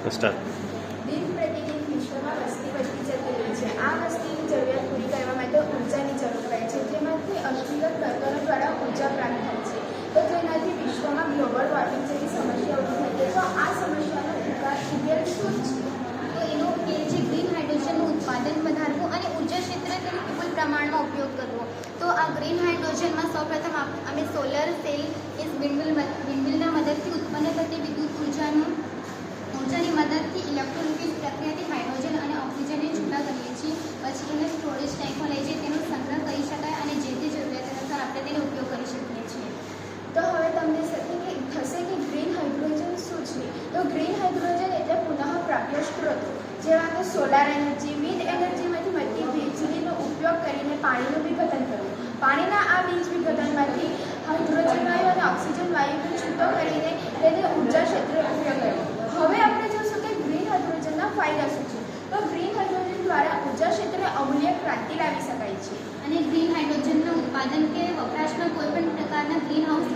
दिन प्रतिदिन विश्व में वस्ती बढ़ती जती रही है। आ वस्ती की जरूरत पूरी करने માટે ऊर्जाની જરૂર પડે છે, જેમાંથી અલગ-અલગ પ્રકારો દ્વારા ઊર્જા પ્રાપ્ત થાય છે। તો જેનાથી વિશ્વમાં ગ્લોબલ વોર્મિંગ જેવી સમસ્યા ઊભી થઈ છે। તો આ સમસ્યાનો ઉકેલ શું છે? તો એનો ઉકેલ છે ગ્રીન હાઇડ્રોજનનું ઉત્પાદન વધારવું અને ઉર્જા ક્ષેત્રે તેનો વિપુલ પ્રમાણમાં ઉપયોગ કરવો। તો આ ગ્રીન હાઇડ્રોજનમાં સૌપ્રથમ અમે સોલર સેલ વિન્ડમિલના મદદથી ઉત્પન્ન થતી વિદ્યુત ઊર્જાની મદદથી ઇલેક્ટ્રોલિસિસ પ્રક્રિયાથી હાઇડ્રોજન અને ઓક્સિજનને છૂટા કરીએ છીએ। પછી એને સ્ટોરેજ ટેન્કમાં લઈ જઈએ, તેનો સંગ્રહ કરી શકાય અને જે તે જરૂરિયાત અનુસાર આપણે તેનો ઉપયોગ કરી શકીએ છીએ। તો હવે તમને થશે કે ગ્રીન હાઇડ્રોજન શું છે? તો ગ્રીન હાઇડ્રોજન એટલે પુનઃપ્રાપ્ય સ્ત્રોતો જેવા કે સોલાર એનર્જી, વિન્ડ એનર્જીમાંથી મળતી વીજળીનો ઉપયોગ કરીને પાણીનું વિઘટન કરવું। પાણીના આ વીજ વિઘટનમાંથી હાઇડ્રોજન વાયુ અને ઓક્સિજન વાયુને છૂટો કરીને તેને ઉર્જા ક્ષેત્રે ઉપયોગ કરવો। હવે આપણે જોશું કે ગ્રીન હાઇડ્રોજનના ફાયદા શું છે। તો ગ્રીન હાઇડ્રોજન દ્વારા ઉર્જા ક્ષેત્રે અમૂલ્ય ક્રાંતિ લાવી શકાય છે। અને ગ્રીન હાઇડ્રોજનના ઉત્પાદન કે વપરાશમાં કોઈપણ પ્રકારના ગ્રીન હાઉસ